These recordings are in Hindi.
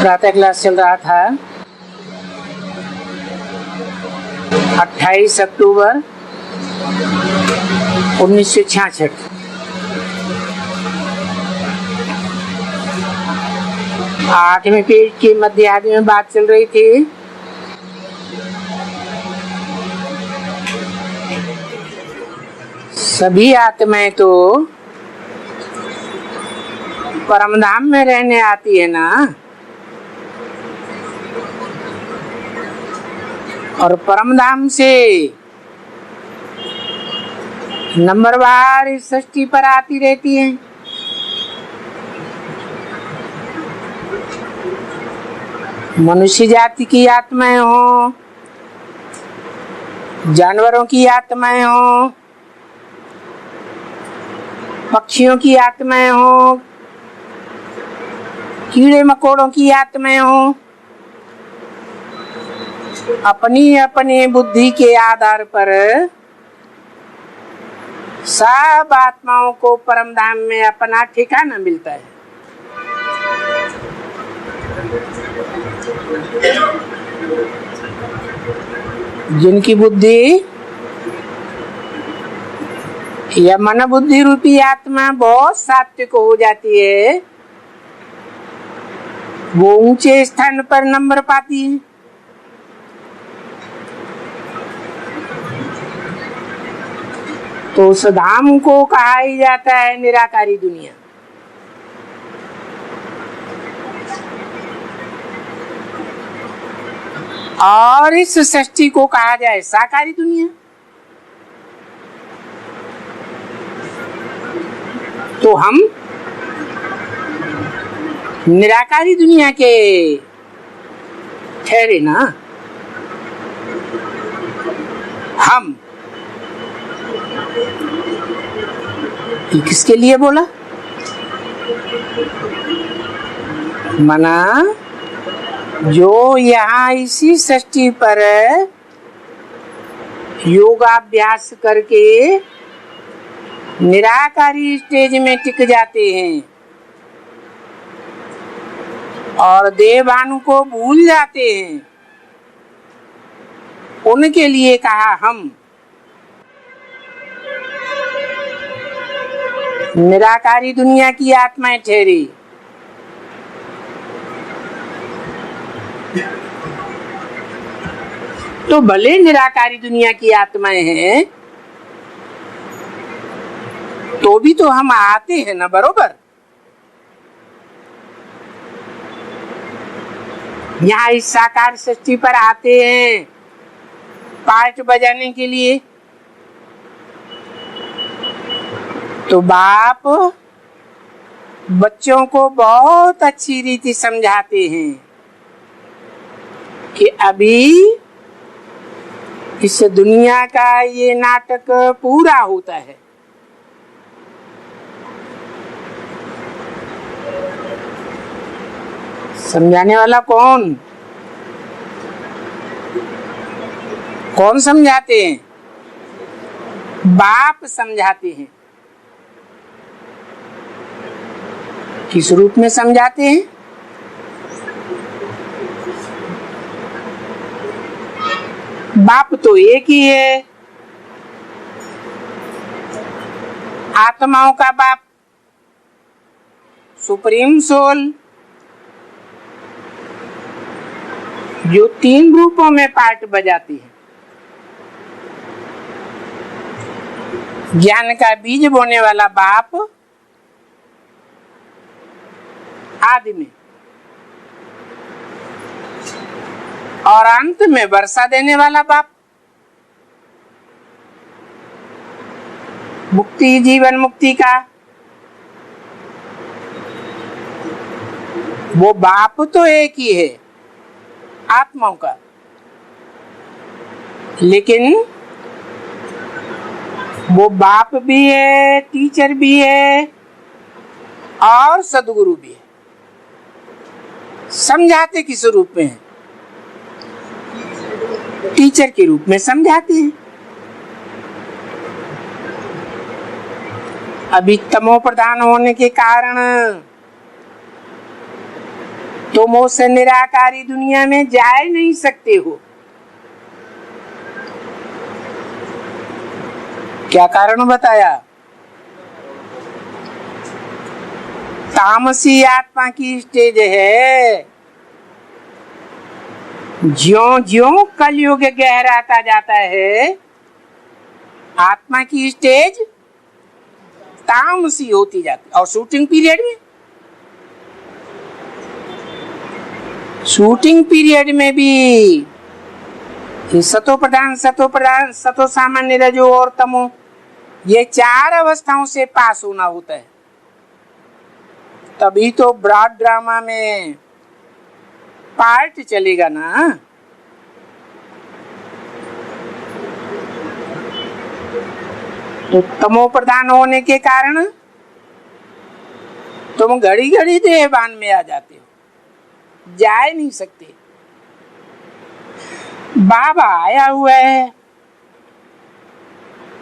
प्रातः क्लास चल रहा था 28 अक्टूबर 1966। आठवें पेज के मध्य आदि में बात चल रही थी सभी आत्माएं तो परमधाम में रहने आती है ना, और परमधाम से नंबरवार इस सृष्टि पर आती रहती है। मनुष्य जाति की आत्माएं हो, जानवरों की आत्माएं हो, पक्षियों की आत्माएं हो, कीड़े मकोड़ों की आत्माएं हो, अपनी अपनी बुद्धि के आधार पर सब आत्माओं को परमधाम में अपना ठिकाना मिलता है। जिनकी बुद्धि या मन बुद्धि रूपी आत्मा बहुत सात्विक हो जाती है, वो ऊंचे स्थान पर नंबर पाती है। तो उस धाम को कहा ही जाता है निराकारी दुनिया। और इस सृष्टि को कहा जाए साकारी दुनिया। तो हम निराकारी दुनिया के ठहरे ना। हम ये किसके लिए बोला? मना जो यहाँ इसी सृष्टि पर योगाभ्यास करके निराकारी स्टेज में टिक जाते हैं और देवानु को भूल जाते हैं, उनके लिए कहा हम निराकारी दुनिया की आत्माएं ठहरी। तो भले निराकारी दुनिया की आत्माएं हैं, तो भी तो हम आते हैं ना, बरोबर। यहाँ इस साकार सृष्टि पर आते हैं पार्ट बजाने के लिए। तो बाप बच्चों को बहुत अच्छी रीति समझाते हैं कि अभी इस दुनिया का ये नाटक पूरा होता है। समझाने वाला कौन कौन समझाते हैं? बाप समझाते हैं। किस रूप में समझाते हैं? बाप तो एक ही है, आत्माओं का बाप, सुप्रीम सोल, जो 3 रूपों में पार्ट बजाती है। ज्ञान का बीज बोने वाला बाप आदि में, और अंत में वर्षा देने वाला बाप, मुक्ति जीवन मुक्ति का वो बाप तो एक ही है आत्माओं का, लेकिन वो बाप भी है, टीचर भी है और सदगुरु भी है। समझाते किस रूप में है? टीचर के रूप में समझाते हैं। अभी तमो प्रधान होने के कारण तुम उस निराकारी दुनिया में जा नहीं सकते हो। क्या कारण बताया? तामसी आत्मा की स्टेज है। ज्यों ज्यों कलयुग गहराता जाता है, आत्मा की स्टेज तामसी होती जाती। और शूटिंग पीरियड में भी सतो प्रधान, सतो सामान्य, रजो और तमो, ये 4 अवस्थाओं से पास होना होता है। तभी तो ब्रॉड ड्रामा में पार्ट चलेगा ना। तो तमो प्रधान होने के कारण तुम घड़ी घड़ी देहबान में आ जाते हो, जा नहीं सकते। बाबा आया हुआ है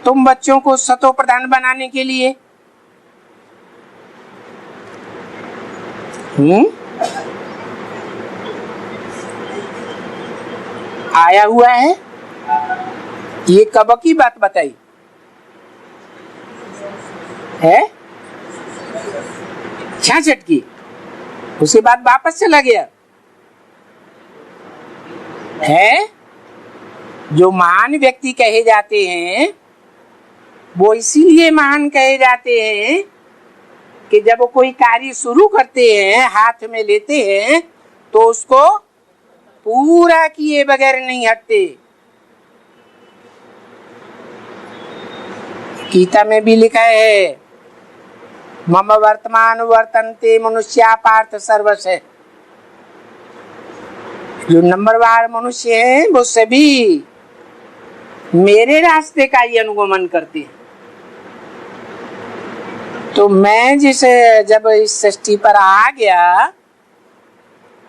तुम बच्चों को सतो प्रधान बनाने के लिए। आया हुआ है। ये कब की बात बताई है? 66 की। उसके बाद वापस चला गया है। जो महान व्यक्ति कहे जाते हैं वो इसीलिए महान कहे जाते हैं कि जब वो कोई कार्य शुरू करते हैं, हाथ में लेते हैं, तो उसको पूरा किए बगैर नहीं हटते। गीता में भी लिखा है, मम वर्तमान वर्तन्ते मनुष्या पार्थ सर्वस्य। जो नंबरवार मनुष्य हैं वो सभी मेरे रास्ते का ही अनुगमन करते हैं। तो मैं जब इस सृष्टि पर आ गया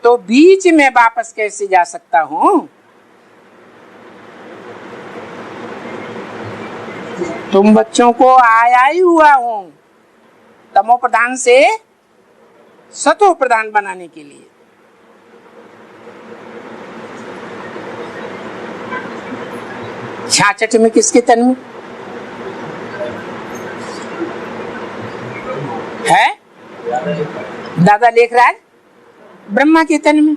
तो बीच में वापस कैसे जा सकता हूं? तुम बच्चों को आया ही हुआ हूं तमो प्रधान से सतो प्रधान बनाने के लिए। छाछठ में किसके तन में है? दादा लेखराज ब्रह्मा के तन में।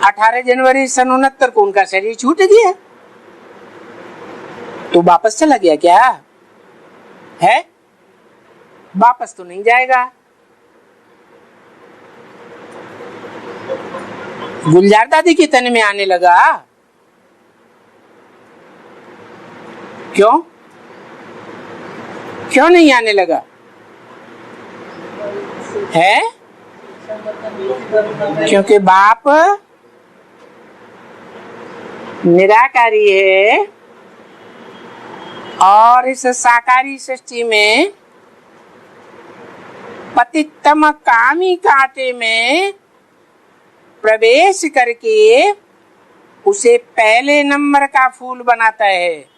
18 जनवरी सन 69 को उनका शरीर छूट गया तो वापस चला गया क्या है? वापस तो नहीं जाएगा। गुलजार दादी के तन में आने लगा। क्यों नहीं आने लगा है? क्योंकि बाप निराकारी है और इस साकारी सृष्टि में पतितम कामी कांटे में प्रवेश करके उसे पहले नंबर का फूल बनाता है,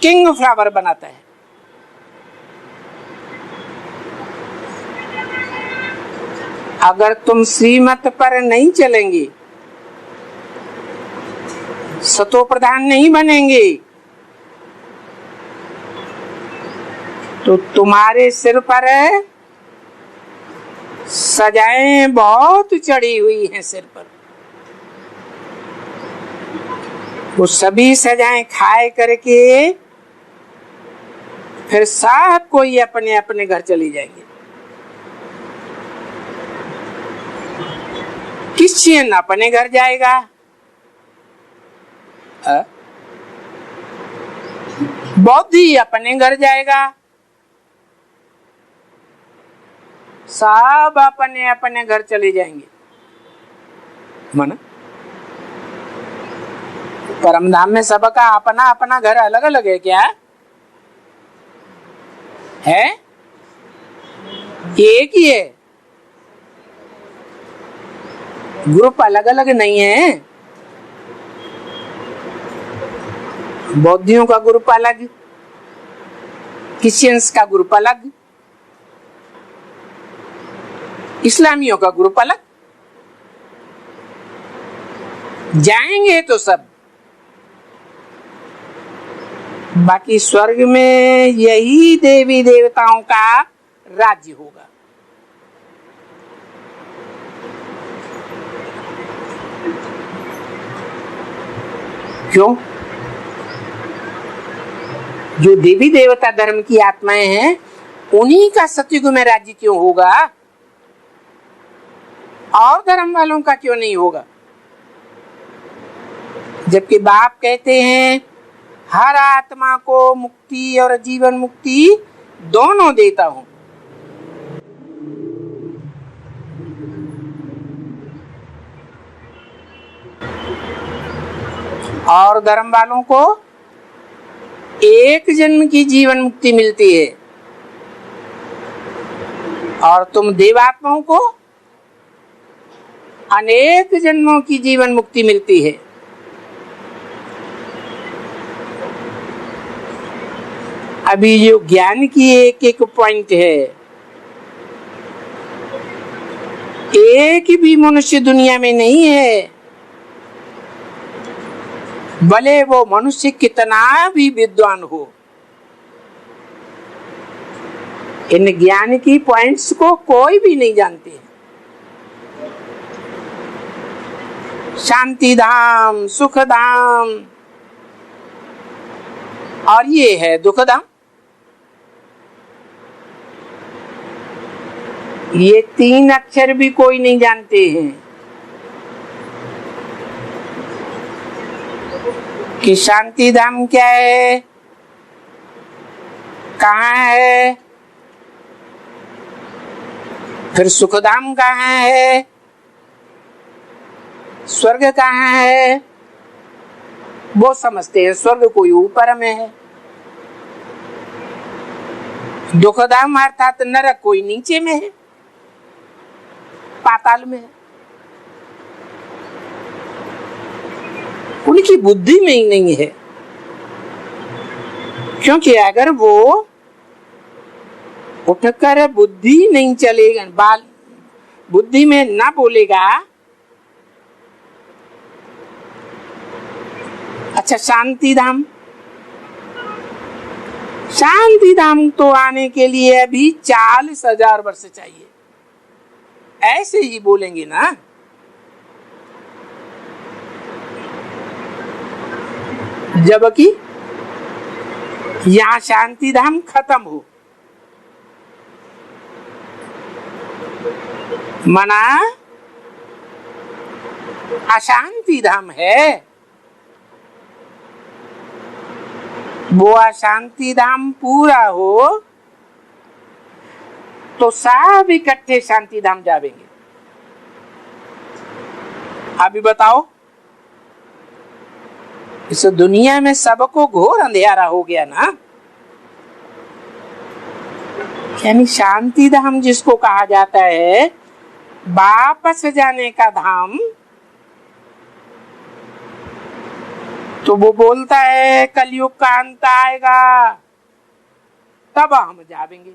किंग फ्लावर बनाता है। अगर तुम श्रीमत पर नहीं चलेंगे, सतो प्रधान नहीं बनेंगे, तो तुम्हारे सिर पर सजाएं बहुत चढ़ी हुई हैं सिर पर। वो सभी सजाएं खाए करके फिर सब कोई अपने अपने घर चली जाएंगे। क्रिश्चियन अपने घर जाएगा, बौद्धी अपने घर जाएगा, सब अपने अपने घर चले जाएंगे। माना परमधाम में सबका अपना अपना घर अलग अलग है क्या है? एक ही है, ग्रुप अलग अलग नहीं है। बौद्धियों का ग्रुप अलग, क्रिश्चियंस का ग्रुप अलग, इस्लामियों का ग्रुप अलग। जाएंगे तो सब, बाकी स्वर्ग में यही देवी देवताओं का राज्य होगा। क्यों? जो देवी देवता धर्म की आत्माएं हैं उन्हीं का सतयुग में राज्य क्यों होगा, और धर्म वालों का क्यों नहीं होगा? जबकि बाप कहते हैं हर आत्मा को मुक्ति और जीवन मुक्ति दोनों देता हूं। और धर्म वालों को एक जन्म की जीवन मुक्ति मिलती है, और तुम देवात्माओं को अनेक जन्मों की जीवन मुक्ति मिलती है। अभी जो ज्ञान की एक एक पॉइंट है, एक भी मनुष्य दुनिया में नहीं है, भले वो मनुष्य कितना भी विद्वान हो, इन ज्ञान की पॉइंट्स को कोई भी नहीं जानते। शांति धाम, सुख धाम, और ये है दुख धाम। ये तीन अक्षर भी कोई नहीं जानते हैं कि शांति धाम क्या है, कहाँ है, फिर सुख धाम कहाँ है, स्वर्ग कहाँ है। वो समझते हैं स्वर्ग कोई ऊपर में है, दुख धाम अर्थात नरक कोई नीचे में है, पाताल में है। उनकी बुद्धि में ही नहीं है, क्योंकि अगर वो उठकर बुद्धि नहीं चलेगा, बाल बुद्धि में ना बोलेगा। अच्छा, शांति धाम, शांति धाम तो आने के लिए अभी 40,000 वर्ष चाहिए, ऐसे ही बोलेंगे ना। जबकि यहां शांति धाम खत्म हो, मना अशांति धाम है। वो अशांति धाम पूरा हो तो सब इकट्ठे शांति धाम जावेंगे। अभी बताओ, इस दुनिया में सबको घोर अंधेरा हो गया ना। यानी शांति धाम जिसको कहा जाता है वापस जाने का धाम, तो वो बोलता है कलयुग का अंत आएगा तब हम जावेंगे।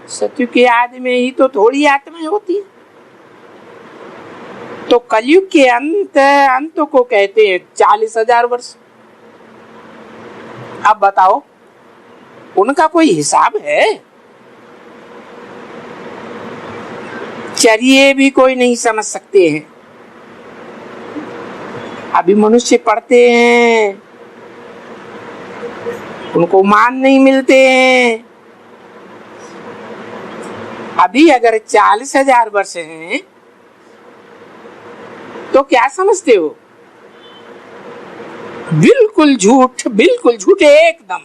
सत्य के आदि में ही तो थोड़ी आत्माएं होती है। तो कलयुग के अंत को कहते हैं 40,000 वर्ष। अब बताओ, उनका कोई हिसाब है? चलिए भी कोई नहीं समझ सकते हैं। अभी मनुष्य पढ़ते हैं, उनको मान नहीं मिलते हैं। अभी अगर 40,000 वर्ष हैं तो क्या समझते हो? बिल्कुल झूठ, बिल्कुल झूठ एकदम।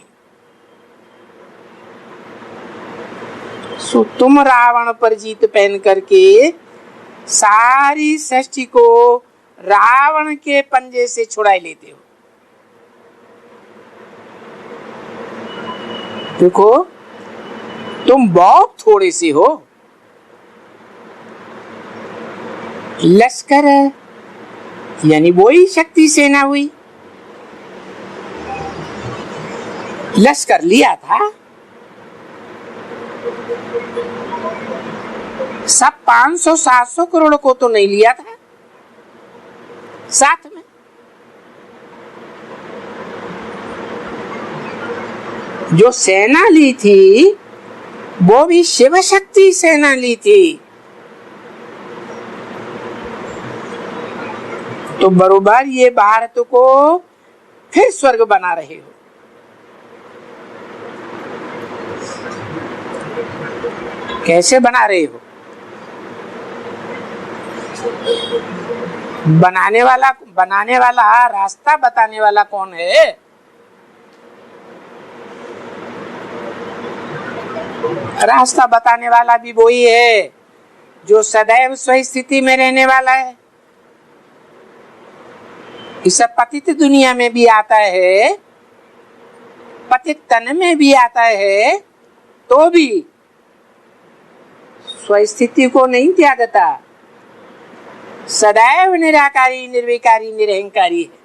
सो तुम रावण पर जीत पहन करके सारी सृष्टि को रावण के पंजे से छुड़ाई लेते हो। देखो, तुम बहुत थोड़े से हो। लश्कर यानी वही शक्ति सेना हुई, लश्कर लिया था, सब 500-700 करोड़ को तो नहीं लिया था साथ में। जो सेना ली थी वो भी शिव शक्ति सेना ली थी। तो बरोबर ये भारत को फिर स्वर्ग बना रहे हो। कैसे बना रहे हो? बनाने वाला रास्ता बताने वाला कौन है? रास्ता बताने वाला भी वही है जो सदैव स्वस्थिति में रहने वाला है। इस पतित दुनिया में भी आता है, पतित तन में भी आता है, तो भी स्वस्थिति को नहीं त्यागता, सदैव निराकारी, निर्विकारी, निरहंकारी है।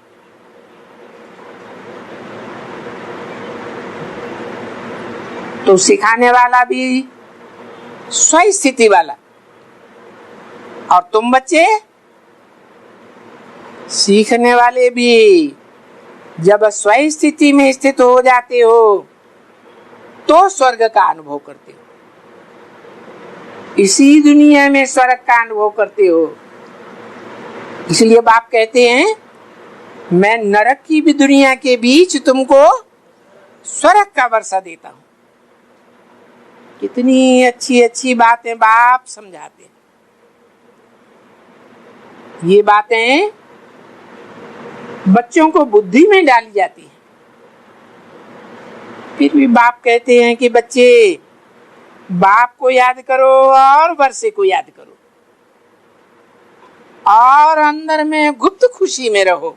तो सिखाने वाला भी स्वस्थिति वाला, और तुम बच्चे सीखने वाले भी जब स्वस्थिति में स्थित हो जाते हो तो स्वर्ग का अनुभव करते हो। इसी दुनिया में स्वर्ग का अनुभव करते हो। इसलिए बाप कहते हैं मैं नरक की भी दुनिया के बीच तुमको स्वर्ग का वर्षा देता हूं। कितनी अच्छी अच्छी बातें बाप समझाते हैं। ये बातें बच्चों को बुद्धि में डाली जाती है। फिर भी बाप कहते हैं कि बच्चे बाप को याद करो और वर्षे को याद करो और अंदर में गुप्त खुशी में रहो।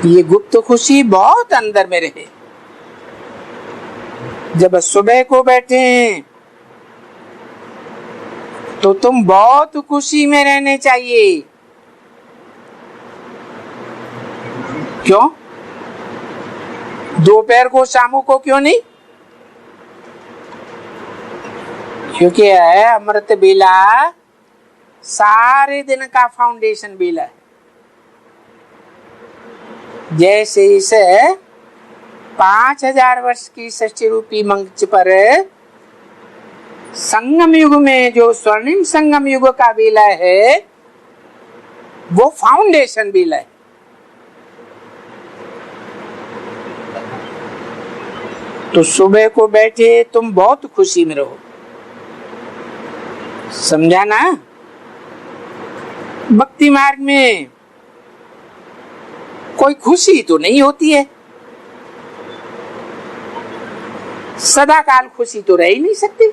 ये गुप्त खुशी बहुत अंदर में रहे। जब सुबह को बैठे तो तुम बहुत खुशी में रहने चाहिए। क्यों? दोपहर को शाम को क्यों नहीं? क्योंकि है अमृत बेला सारे दिन का फाउंडेशन बेला है। जैसे इसे 5000 वर्ष की सृष्टि रूपी मंच पर संगम युग में जो स्वर्णिम संगम युग का बेला है वो फाउंडेशन बेला है। तो सुबह को बैठे तुम बहुत खुशी में रहो। समझा ना? भक्ति मार्ग में कोई खुशी तो नहीं होती है, सदा काल खुशी तो रह ही नहीं सकती।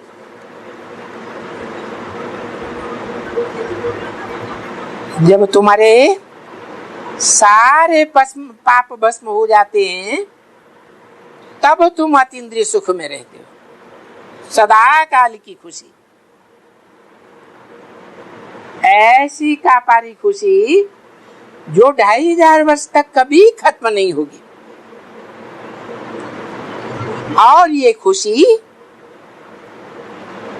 जब तुम्हारे सारे पाप भस्म हो जाते हैं तब तुम अतीन्द्रिय सुख में रहते हो, सदा काल की खुशी। ऐसी कापारी खुशी जो 2500 वर्ष तक कभी खत्म नहीं होगी। और ये खुशी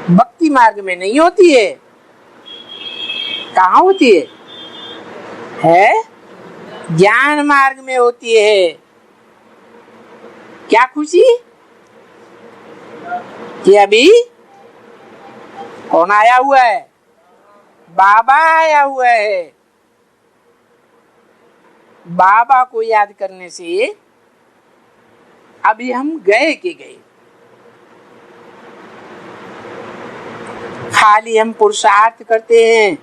भक्ति मार्ग में नहीं होती है। कहाँ होती है? ज्ञान मार्ग में होती है। क्या खुशी? कि अभी कौन आया हुआ है? बाबा आया हुआ है। बाबा को याद करने से अभी हम गए के गए। खाली हम पुरुषार्थ करते हैं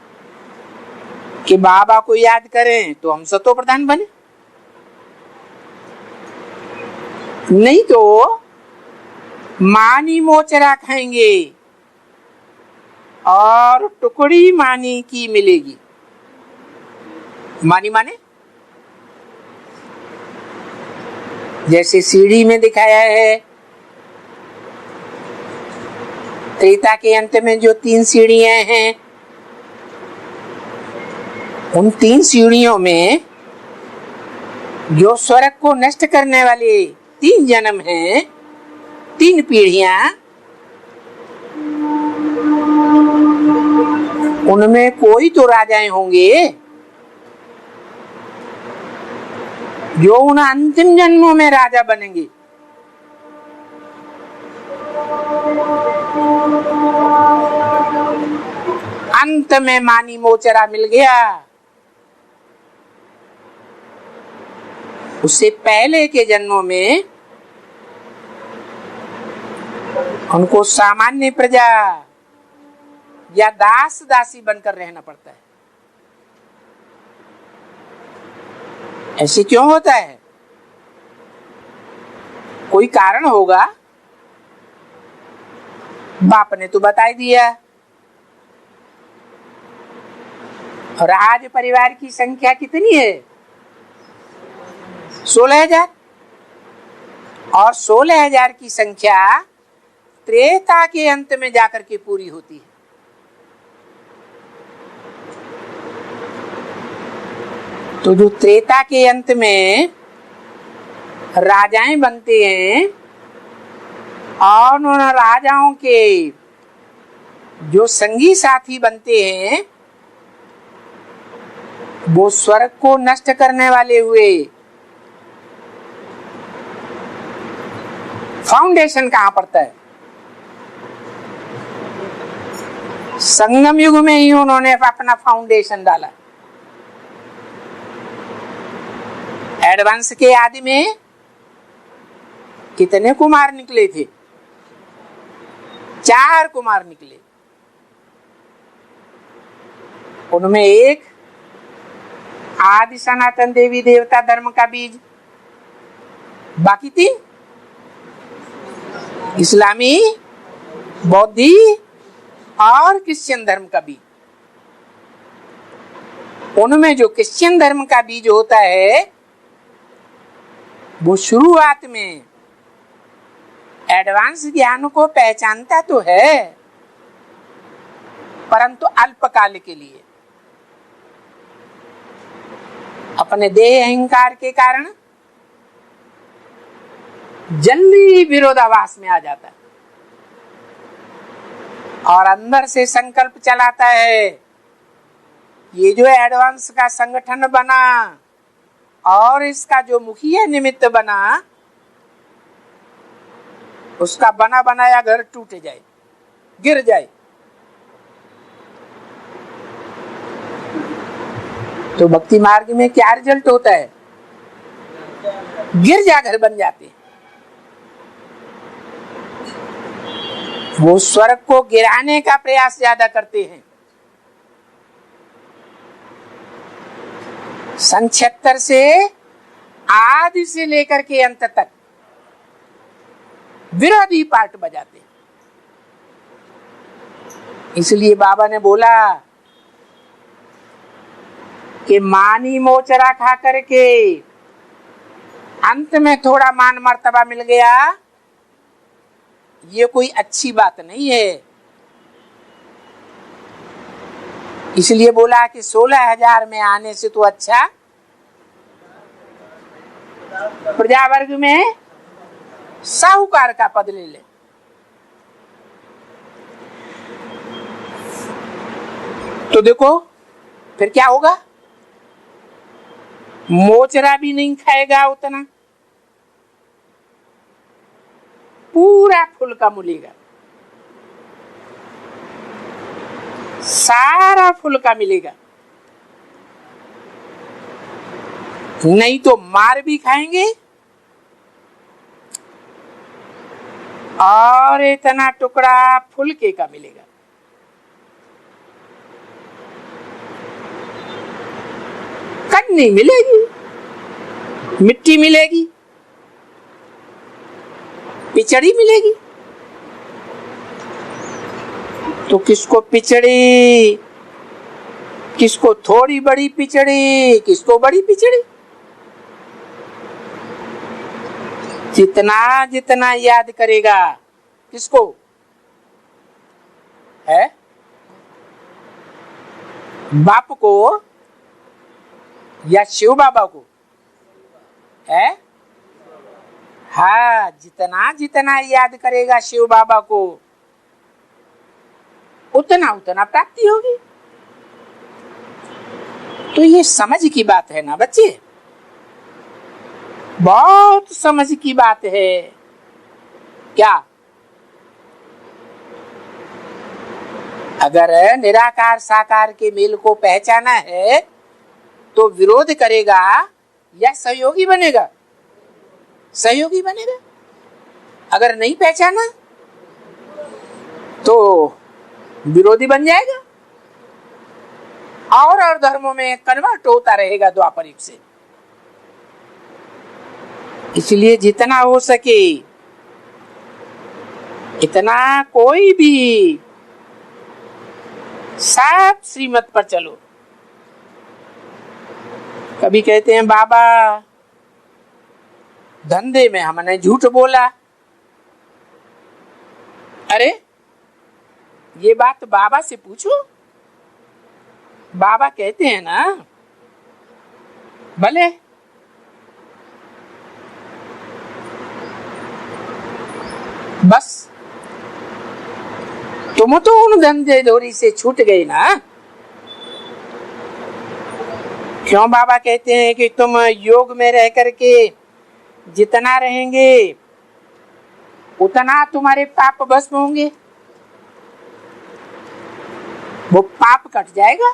कि बाबा को याद करें तो हम सतो प्रधान बने, नहीं तो मानी मोचरा खाएंगे और टुकड़ी मानी की मिलेगी। मानी माने जैसे सीढ़ी में दिखाया है, त्रेता के अंत में जो 3 सीढ़ियां हैं, उन 3 सीढ़ियों में जो स्वर्ग को नष्ट करने वाले 3 जन्म हैं, 3 पीढ़ियां, उनमें कोई तो राजाएं होंगे जो उन अंतिम जन्मों में राजा बनेंगे। अंत में मानी मोचरा मिल गया, उससे पहले के जन्मों में उनको सामान्य प्रजा या दास दासी बनकर रहना पड़ता है। ऐसे क्यों होता है? कोई कारण होगा, बाप ने तो बता दिया। और आज परिवार की संख्या कितनी है? 16,000। और 16,000 की संख्या त्रेता के अंत में जाकर के पूरी होती है। तो जो त्रेता के अंत में राजाएं बनते हैं और उन राजाओं के जो संगी साथी बनते हैं वो स्वर्ग को नष्ट करने वाले हुए। फाउंडेशन कहां पड़ता है? संगम युग में ही उन्होंने अपना फाउंडेशन डाला। एडवांस के आदि में कितने कुमार निकले थे? 4 कुमार निकले। उनमें एक आदि सनातन देवी देवता धर्म का बीज, बाकी 3 इस्लामी, बौद्धि और क्रिश्चियन धर्म का बीज। उनमें जो क्रिश्चियन धर्म का बीज होता है वो शुरुआत में एडवांस ज्ञान को पहचानता तो है, परंतु अल्पकाल के लिए अपने देह अहंकार के कारण जल्दी विरोधाभास में आ जाता है और अंदर से संकल्प चलाता है। ये जो एडवांस का संगठन बना और इसका जो मुखिया निमित्त बना, उसका बना बनाया घर टूट जाए, गिर जाए। तो भक्ति मार्ग में क्या रिजल्ट होता है? गिर जा घर बन जाते हैं। वो स्वर्ग को गिराने का प्रयास ज्यादा करते हैं। सन 76 से आदि से लेकर के अंत तक विरोधी पार्ट बजाते हैं। इसलिए बाबा ने बोला कि मानी मोचरा खा करके अंत में थोड़ा मान मर्तबा मिल गया, ये कोई अच्छी बात नहीं है। इसलिए बोला कि 16,000 में आने से तो अच्छा प्रजा वर्ग में साहूकार का पद ले ले। तो देखो फिर क्या होगा? मोचरा भी नहीं खाएगा उतना, पूरा फूल का मिलेगा, सारा फूल का मिलेगा। नहीं तो मार भी खाएंगे और इतना टुकड़ा फुलके का मिलेगा। कन्नी मिलेगी, मिट्टी मिलेगी, पिचड़ी मिलेगी। तो किसको पिचड़ी, किसको थोड़ी बड़ी पिचड़ी, किसको बड़ी पिचड़ी। जितना जितना याद करेगा किसको है, बाप को या शिव बाबा को है। हाँ, जितना जितना याद करेगा शिव बाबा को उतना उतना प्राप्ति होगी। तो ये समझ की बात है ना बच्चे, बहुत समझ की बात है। क्या अगर निराकार साकार के मेल को पहचाना है तो विरोध करेगा या सहयोगी बनेगा? सहयोगी बनेगा। अगर नहीं पहचाना तो विरोधी बन जाएगा और धर्मों में कन्वर्ट होता रहेगा द्वापर युग से। इसलिए जितना हो सके इतना कोई भी सब श्रीमत पर चलो। कभी कहते हैं बाबा धंधे में हमने झूठ बोला। अरे ये बात बाबा से पूछो, बाबा कहते हैं ना भले बस तुम तो उन धंधे धोरी से छूट गए ना। क्यों बाबा कहते हैं कि तुम योग में रह करके जितना रहेंगे उतना तुम्हारे पाप भस्म होंगे, वो पाप कट जाएगा।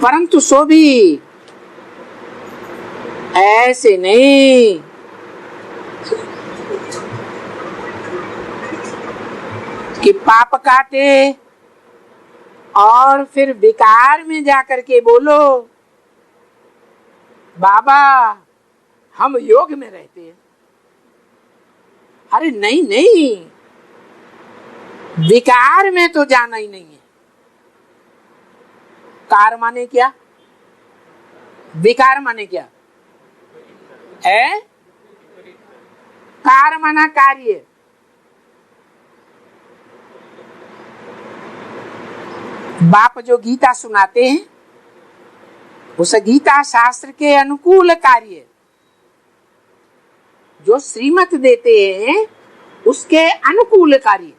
परंतु सो भी ऐसे नहीं कि पाप काटे और फिर विकार में जाकर के बोलो बाबा हम योग में रहते हैं। अरे नहीं नहीं, विकार में तो जाना ही नहीं है। कार माने क्या? विकार माने क्या है? कार माना कार्य। बाप जो गीता सुनाते हैं उस गीता शास्त्र के अनुकूल कार्य जो श्रीमत देते हैं उसके अनुकूल कार्य।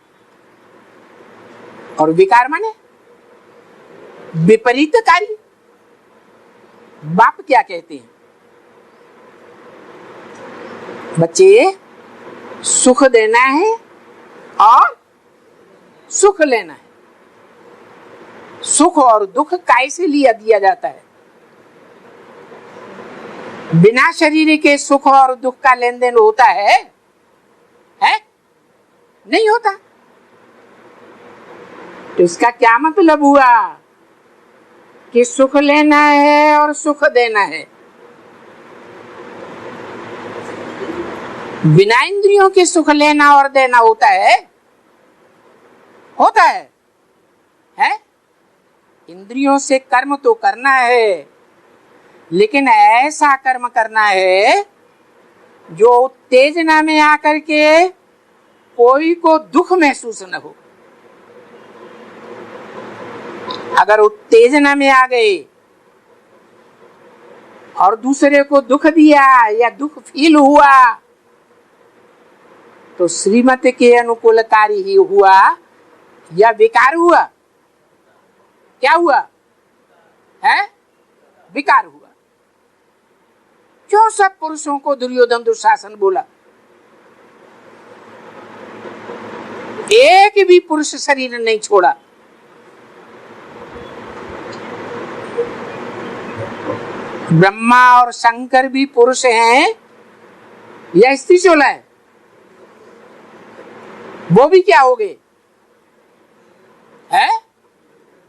और विकार माने विपरीत कार्य। बाप क्या कहते हैं? बच्चे सुख देना है और सुख लेना है। सुख और दुख कैसे लिया दिया जाता है? बिना शरीर के सुख और दुख का लेन देन होता है? नहीं होता। तो इसका क्या मतलब हुआ कि सुख लेना है और सुख देना है। बिना इंद्रियों के सुख लेना और देना होता है? होता है? इंद्रियों से कर्म तो करना है, लेकिन ऐसा कर्म करना है जो उत्तेजना में आकर के कोई को दुख महसूस न हो। अगर उत्तेजना में आ गए और दूसरे को दुख दिया या दुख फील हुआ तो श्रीमत के अनुकूल कार्य ही हुआ या विकार हुआ? क्या हुआ है? विकार हुआ। क्यों सब पुरुषों को दुर्योधन दुशासन बोला? एक भी पुरुष शरीर नहीं छोड़ा। ब्रह्मा और शंकर भी पुरुष हैं या स्त्री चोला है? वो भी क्या हो गए?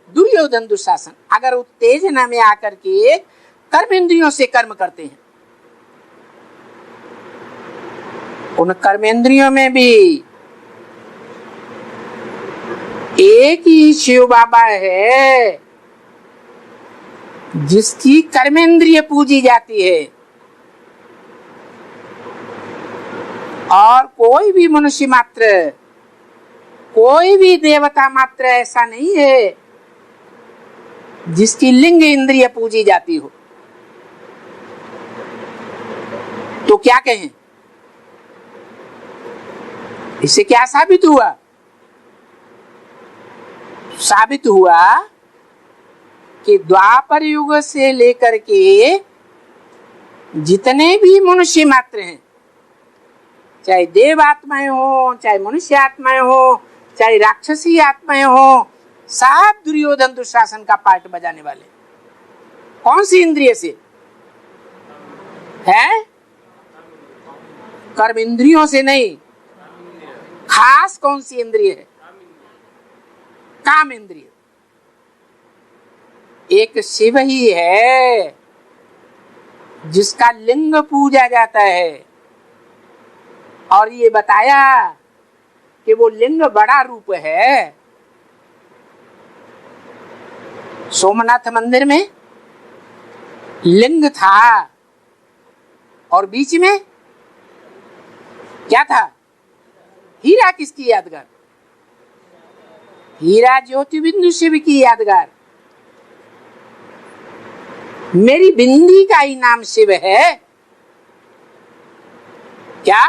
दुर्योधन दुशासन। अगर उत्तेजना में आकर के कर्मेंद्रियों से कर्म करते हैं, उन कर्मेंद्रियों में भी एक ही शिव बाबा है जिसकी कर्मेंद्रिय पूजी जाती है। और कोई भी मनुष्य मात्र, कोई भी देवता मात्र ऐसा नहीं है जिसकी लिंग इंद्रिय पूजी जाती हो। तो क्या कहें? इससे क्या साबित हुआ? साबित हुआ कि द्वापर युग से लेकर के जितने भी मनुष्य मात्र हैं, चाहे देव आत्माएं हो, चाहे मनुष्य आत्माएं हो, चाहे राक्षसी आत्माएं हो, सब दुर्योधन दुशासन का पार्ट बजाने वाले। कौन सी इंद्रिय से है? कर्म इंद्रियों से नहीं। खास कौन सी इंद्रिय है? काम इंद्रिय। एक शिव ही है जिसका लिंग पूजा जाता है, और ये बताया कि वो लिंग बड़ा रूप है। सोमनाथ मंदिर में लिंग था और बीच में क्या था? हीरा। किसकी यादगार? हीरा ज्योतिबिंदु शिव की यादगार। मेरी बिंदी का ही नाम शिव है क्या?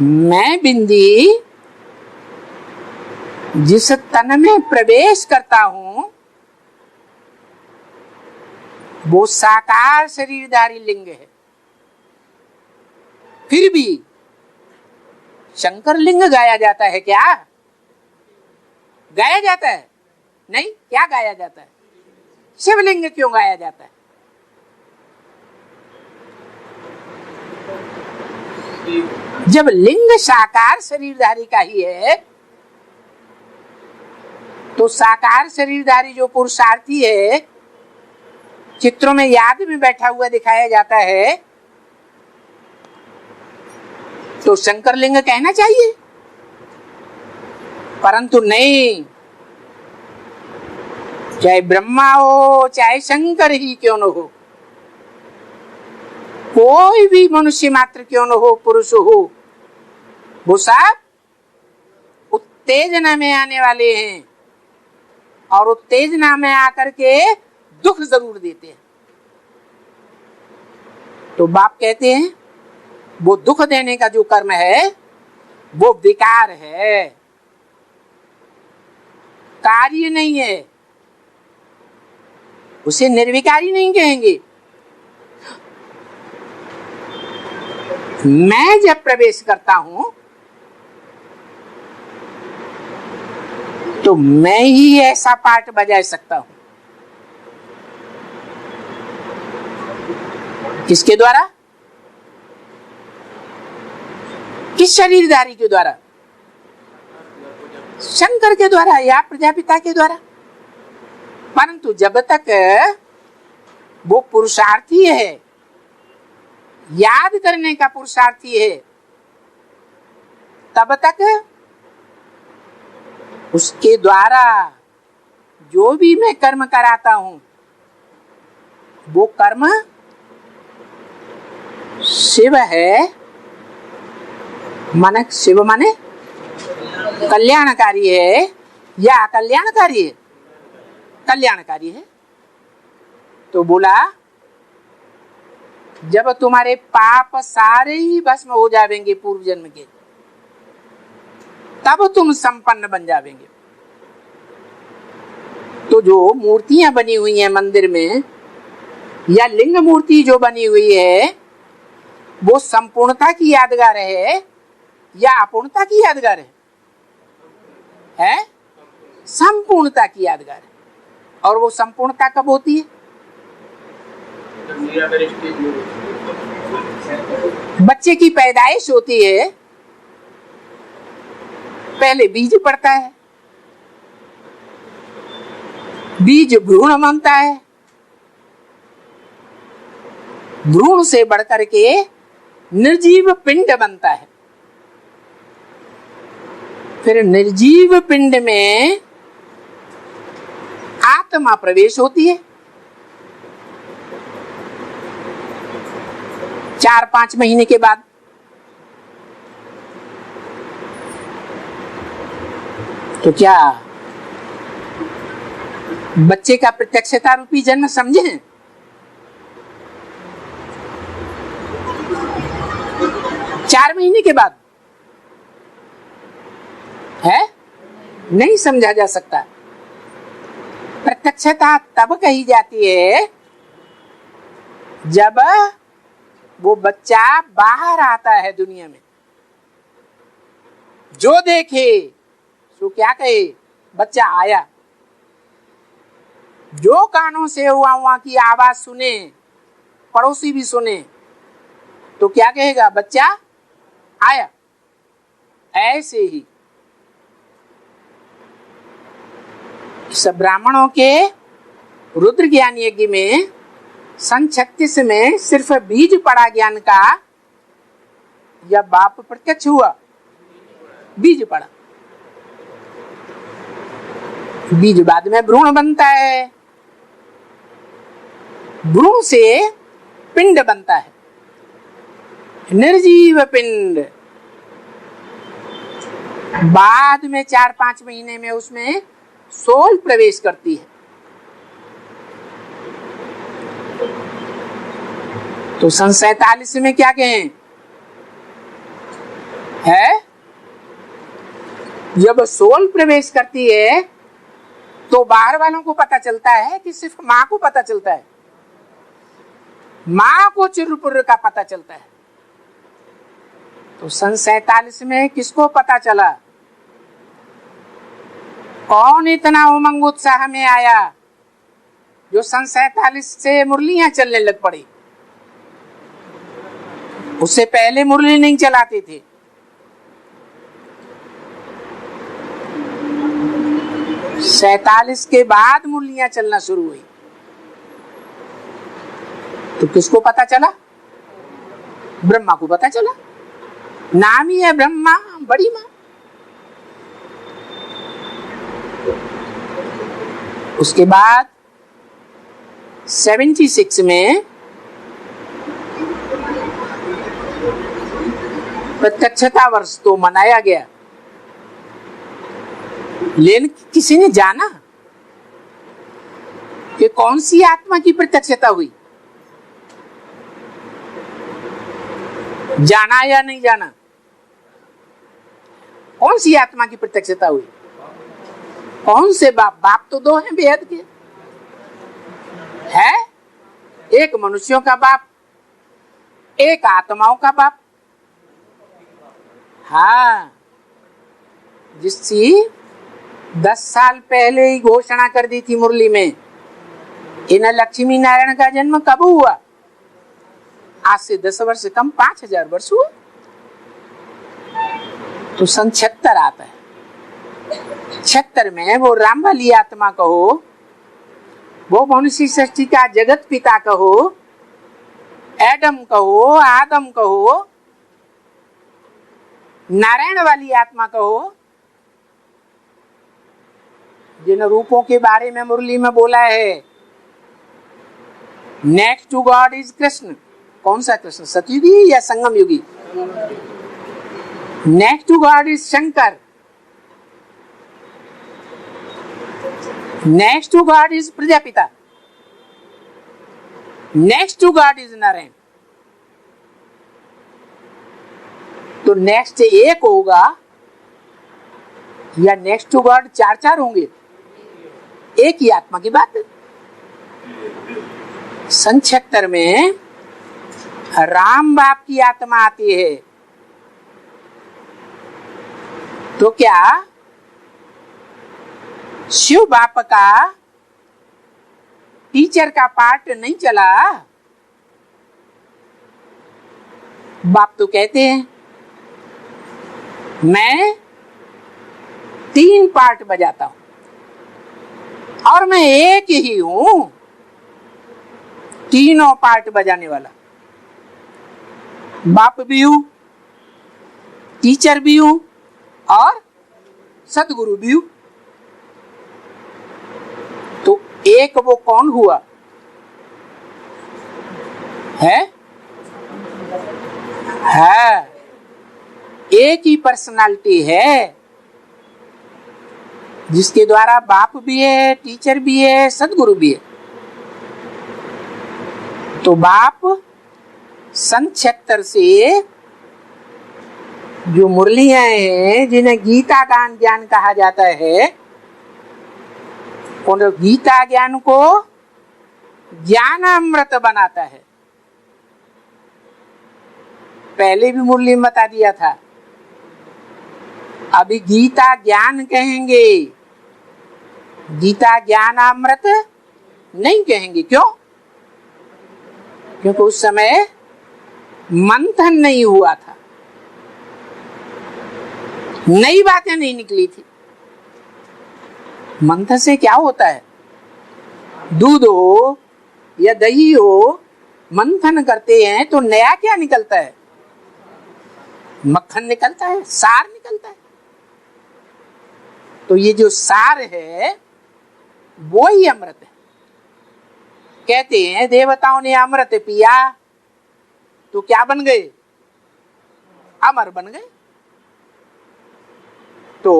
मैं बिंदी जिस तन में प्रवेश करता हूं वो साकार शरीरधारी लिंग है। फिर भी शंकर लिंग गाया जाता है क्या? गाया जाता है? नहीं। क्या गाया जाता है? शिवलिंग क्यों गाया जाता है? जब लिंग साकार शरीरधारी का ही है तो साकार शरीरधारी जो पुरुषार्थी है, चित्रों में याद में बैठा हुआ दिखाया जाता है, तो शंकर लिंग कहना चाहिए। परंतु नहीं, चाहे ब्रह्मा हो चाहे शंकर ही क्यों न हो, कोई भी मनुष्य मात्र क्यों न हो, पुरुष हो, वो सब उत्तेजना में आने वाले हैं और उत्तेजना में आकर के दुख जरूर देते हैं। तो बाप कहते हैं वो दुख देने का जो कर्म है वो विकार है, कार्य नहीं है। उसे निर्विकारी नहीं कहेंगे। मैं जब प्रवेश करता हूं तो मैं ही ऐसा पार्ट बजा सकता हूं। किसके द्वारा? किस शरीरधारी के द्वारा? शंकर के द्वारा या प्रजापिता के द्वारा। परंतु जब तक वो पुरुषार्थी है, याद करने का पुरुषार्थी है, तब तक उसके द्वारा जो भी मैं कर्म कराता हूं वो कर्म शिव है। माने शिव माने कल्याणकारी है या अकल्याणकारी है? कल्याणकारी है। तो बोला जब तुम्हारे पाप सारे ही भस्म हो जाएंगे पूर्व जन्म के, तब तुम संपन्न बन जाएंगे। तो जो मूर्तियां बनी हुई हैं मंदिर में या लिंग मूर्ति जो बनी हुई है वो संपूर्णता की यादगार है या अपूर्णता की यादगार है? संपूर्णता की यादगार है। और वो संपूर्णता कब होती है? बच्चे की पैदाइश होती है, पहले बीज पड़ता है, बीज भ्रूण बनता है, भ्रूण से बढ़कर के निर्जीव पिंड बनता है, फिर निर्जीव पिंड में आत्मा प्रवेश होती है। 4-5 महीने के बाद तो क्या बच्चे का प्रत्यक्षता रूपी जन्म समझे? चार महीने के बाद है? नहीं समझा जा सकता। प्रत्यक्षता तब कही जाती है जब वो बच्चा बाहर आता है दुनिया में, जो देखे तो क्या कहे, बच्चा आया। जो कानों से हुआ की आवाज सुने, पड़ोसी भी सुने, तो क्या कहेगा, बच्चा आया। ऐसे ही सब ब्राह्मणों के रुद्र ज्ञान यज्ञ में सन 36 में सिर्फ बीज पड़ा ज्ञान का, या बाप प्रत्यक्ष हुआ, बीज पड़ा। बीज बाद में भ्रूण बनता है, भ्रूण से पिंड बनता है, निर्जीव पिंड। बाद में 4-5 महीने में उसमें सोल प्रवेश करती है। तो सन 47 में क्या कहें है, जब सोल प्रवेश करती है तो बाहर वालों को पता चलता है कि सिर्फ मां को पता चलता है, मां को चिरपुर का पता चलता है। तो सन 47 में किसको पता चला, कौन इतना उमंग उत्साह में आया जो सन 47 से मुरलियां चलने लग पड़ी। उससे पहले मुरली नहीं चलाते थे। सैतालीस के बाद मुरलियां चलना शुरू हुई। तो किसको पता चला, ब्रह्मा को पता चला। नाम ही है ब्रह्मा, बड़ी मां। उसके बाद 76 में प्रत्यक्षता वर्ष तो मनाया गया, लेकिन किसी ने जाना कि कौन सी आत्मा की प्रत्यक्षता हुई, जाना या नहीं जाना, कौन सी आत्मा की प्रत्यक्षता हुई, कौन से बाप, बाप तो दो हैं बेहद के, है एक मनुष्यों का बाप, एक आत्माओं का बाप। हाँ, जिसकी 10 साल पहले ही घोषणा कर दी थी मुरली में, इन लक्ष्मी नारायण का जन्म कब हुआ, आज से 10 वर्ष कम, 5000 वर्ष हुआ। तो सन 76 आता है। 76 में वो रामबली आत्मा कहो, वो मनुष्य सृष्टि का जगत पिता कहो, एडम कहो, आदम कहो, नारायण वाली आत्मा कहो, जिन रूपों के बारे में मुरली में बोला है, next to God is Krishna. कौन सा कृष्ण, सतयुगी या संगम युगी? Next to God is Shankar, next to God is Prajapita, next to God is Narayan. तो नेक्स्ट एक होगा या नेक्स्ट टू गॉड 4 होंगे? एक ही आत्मा की बात है। सन 76 में राम बाप की आत्मा आती है, तो क्या शिव बाप का टीचर का पार्ट नहीं चला? बाप तो कहते हैं मैं 3 पार्ट बजाता हूं और मैं एक ही हूं, तीनों पार्ट बजाने वाला। बाप भी हूं, टीचर भी हूं और सदगुरु भी हूं। तो एक वो कौन हुआ है? एक ही पर्सनालिटी है जिसके द्वारा बाप भी है, टीचर भी है, सदगुरु भी है। तो बाप सन 76 से जो मुरलियां हैं, जिन्हें गीता का ज्ञान कहा जाता है, और गीता ज्ञान को ज्ञानामृत बनाता है। पहले भी मुरली में बता दिया था, अभी गीता ज्ञान कहेंगे, गीता ज्ञानामृत नहीं कहेंगे। क्यों? क्योंकि उस समय मंथन नहीं हुआ था, नई बातें नहीं निकली थी। मंथन से क्या होता है? दूध हो या दही हो, मंथन करते हैं तो नया क्या निकलता है? मक्खन निकलता है, सार निकलता है। तो ये जो सार है वो ही अमृत है। कहते हैं देवताओं ने अमृत पिया तो क्या बन गए? अमर बन गए। तो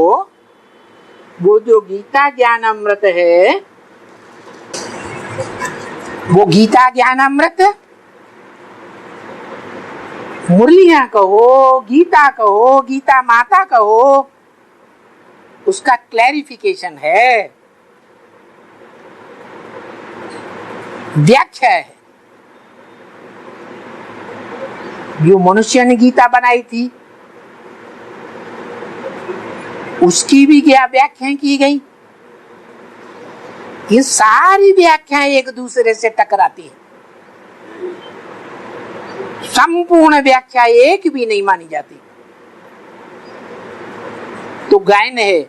वो जो गीता ज्ञान अमृत है, वो गीता ज्ञान अमृत, मुरलियां कहो, गीता कहो, गीता माता कहो, उसका क्लैरिफिकेशन है, व्याख्या है। जो मनुष्य ने गीता बनाई थी उसकी भी क्या व्याख्याएं की गई? ये सारी व्याख्याएं एक दूसरे से टकराती हैं, संपूर्ण व्याख्या एक भी नहीं मानी जाती। तो गायन है,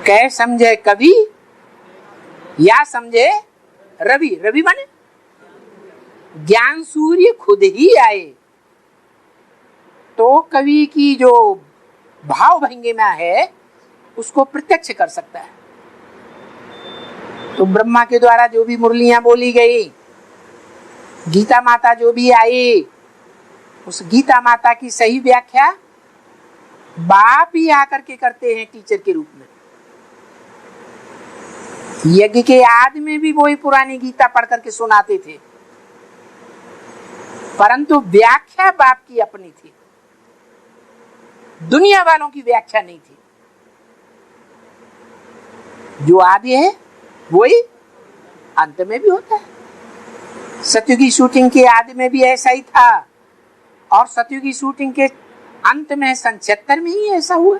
कह समझे कवि या समझे रवि। रवि माने ज्ञान सूर्य खुद ही आए तो कवि की जो भाव भंगिमा है उसको प्रत्यक्ष कर सकता है। तो ब्रह्मा के द्वारा जो भी मुरलियां बोली गई, गीता माता जो भी आई, उस गीता माता की सही व्याख्या बाप ही आकर के करते हैं टीचर के रूप में। यज्ञ के आदि में भी वही पुरानी गीता पढ़ करके सुनाते थे, परंतु व्याख्या बाप की अपनी थी, दुनिया वालों की व्याख्या नहीं थी। जो आदि है वही अंत में भी होता है। सतयुगी शूटिंग के आदि में भी ऐसा ही था और सतयुगी शूटिंग के अंत में 76 में ही ऐसा हुआ।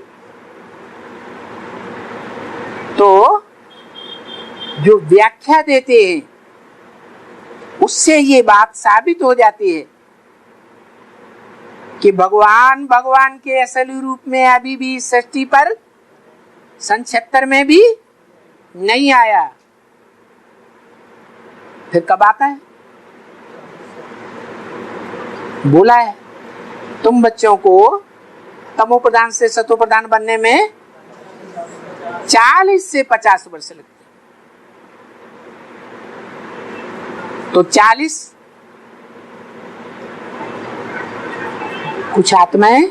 तो जो व्याख्या देते हैं उससे ये बात साबित हो जाती है कि भगवान के असली रूप में अभी भी सृष्टि पर 76 में भी नहीं आया। फिर कब आता है? बोला है तुम बच्चों को तमोप्रधान से सतोप्रधान बनने में 40 से 50 वर्ष लगते। तो 40 कुछ आत्माएं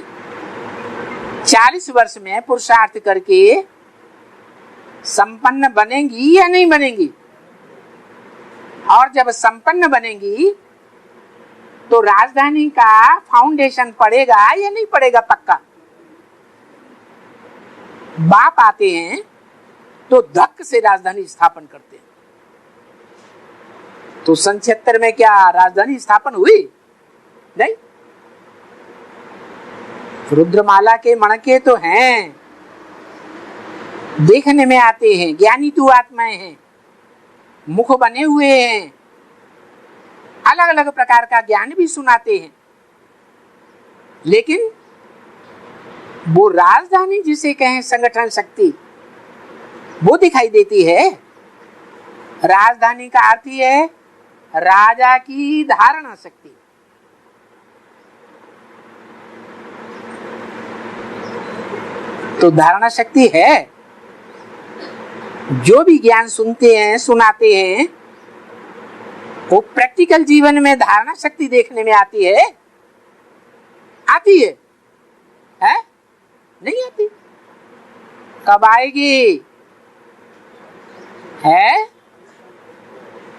40 वर्ष में पुरुषार्थ करके संपन्न बनेंगी या नहीं बनेंगी? और जब संपन्न बनेंगी तो राजधानी का फाउंडेशन पड़ेगा या नहीं पड़ेगा? पक्का। बाप आते हैं तो धक्क से राजधानी स्थापन करते हैं। तो 76 में क्या राजधानी स्थापन हुई? नहीं। रुद्रमाला के मणके तो हैं, देखने में आते हैं, ज्ञानी तू आत्माएं हैं, मुख बने हुए हैं, अलग अलग प्रकार का ज्ञान भी सुनाते हैं, लेकिन वो राजधानी जिसे कहें संगठन शक्ति वो दिखाई देती है। राजधानी का अर्थ ही है राजा की धारणा शक्ति। तो धारणा शक्ति है। जो भी ज्ञान सुनते हैं सुनाते हैं वो प्रैक्टिकल जीवन में धारणा शक्ति देखने में आती है? आती है? नहीं आती। कब आएगी? है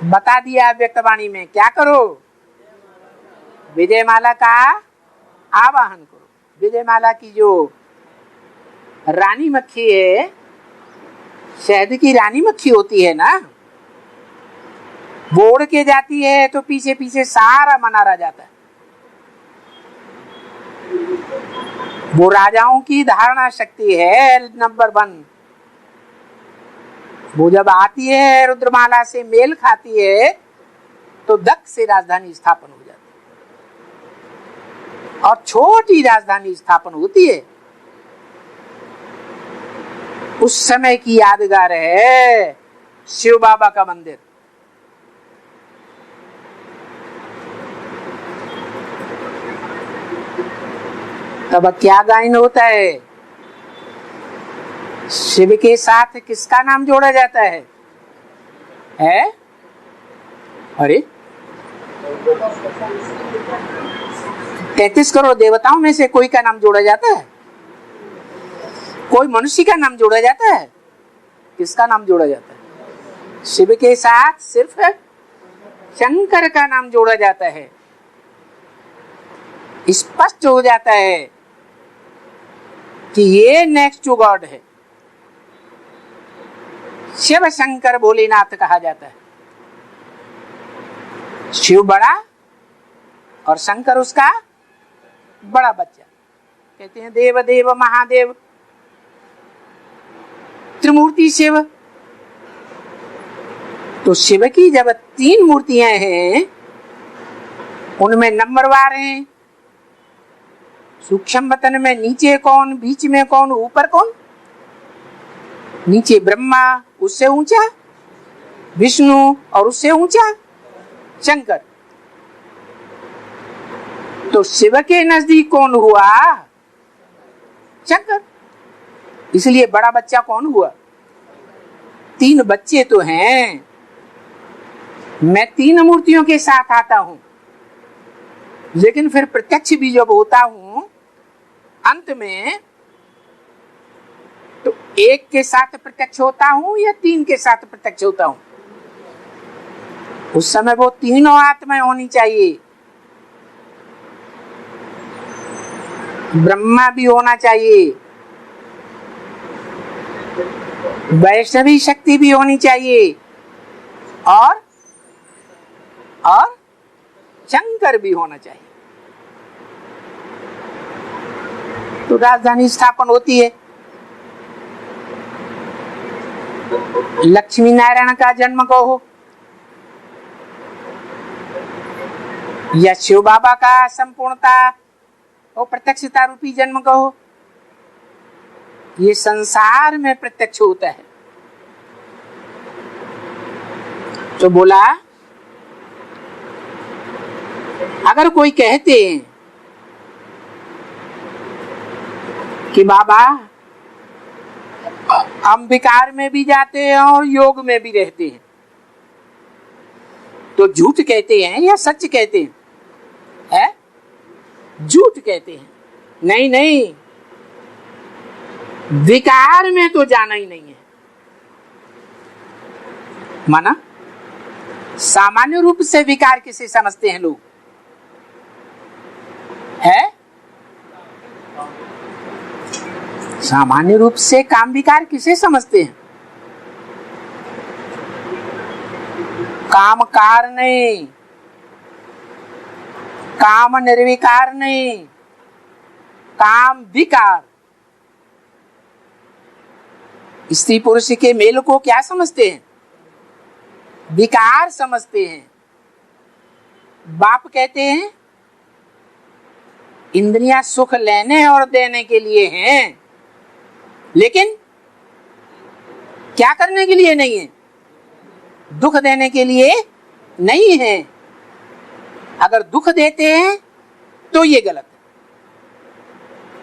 बता दिया व्यक्तवाणी में। क्या करो? विजयमाला का आवाहन करो। विजयमाला की जो रानी मक्खी है शहद की रानी मक्खी होती है ना, वो उड़ के जाती है तो पीछे पीछे सारा मनारा जाता है। वो राजाओं की धारणा शक्ति है नंबर 1। वो जब आती है रुद्रमाला से मेल खाती है तो दक्ष से राजधानी स्थापन हो जाती है, और छोटी राजधानी स्थापन होती है। उस समय की यादगार है शिव बाबा का मंदिर। तब क्या गायन होता है? शिव के साथ किसका नाम जोड़ा जाता है? अरे 33 करोड़ देवताओं में से कोई का नाम जोड़ा जाता है? कोई मनुष्य का नाम जोड़ा जाता है? किसका नाम जोड़ा जाता है? शिव के साथ सिर्फ शंकर का नाम जोड़ा जाता है। स्पष्ट हो जाता है कि ये नेक्स्ट टू गॉड है। शिव शंकर भोलेनाथ कहा जाता है। शिव बड़ा और शंकर उसका बड़ा बच्चा। कहते हैं देव देव महादेव त्रिमूर्ति शिव। तो शिव की जब 3 मूर्तियां हैं, उनमें नंबरवार हैं। सूक्ष्म वतन में नीचे कौन, बीच में कौन, ऊपर कौन? नीचे ब्रह्मा, उससे ऊंचा विष्णु, और उससे ऊंचा शंकर। तो शिव के नजदीक कौन हुआ? शंकर। इसलिए बड़ा बच्चा कौन हुआ? 3 बच्चे तो हैं। मैं 3 मूर्तियों के साथ आता हूं, लेकिन फिर प्रत्यक्ष भी जब होता हूं अंत में, तो 1 के साथ प्रत्यक्ष होता हूं या 3 के साथ प्रत्यक्ष होता हूं? उस समय वो तीनों आत्माएं होनी चाहिए। ब्रह्मा भी होना चाहिए, वैष्णवी शक्ति भी होनी चाहिए, और शंकर भी होना चाहिए। तो राजधानी स्थापन होती है। लक्ष्मी नारायण का जन्म कहो या शिव बाबा का संपूर्णता और प्रत्यक्षता रूपी जन्म कहो, ये संसार में प्रत्यक्ष होता है। तो बोला, अगर कोई कहते हैं कि बाबा हम विकार में भी जाते हैं और योग में भी रहते हैं, तो झूठ कहते हैं या सच कहते हैं? झूठ कहते हैं। नहीं नहीं, विकार में तो जाना ही नहीं है। माना सामान्य रूप से विकार किसे समझते हैं लोग? सामान्य रूप से काम विकार किसे समझते हैं? कामकार नहीं, काम निर्विकार नहीं, काम विकार। स्त्री पुरुष के मेल को क्या समझते हैं? विकार समझते हैं। बाप कहते हैं इंद्रियां सुख लेने और देने के लिए हैं, लेकिन क्या करने के लिए नहीं है? दुख देने के लिए नहीं है। अगर दुख देते हैं तो ये गलत है।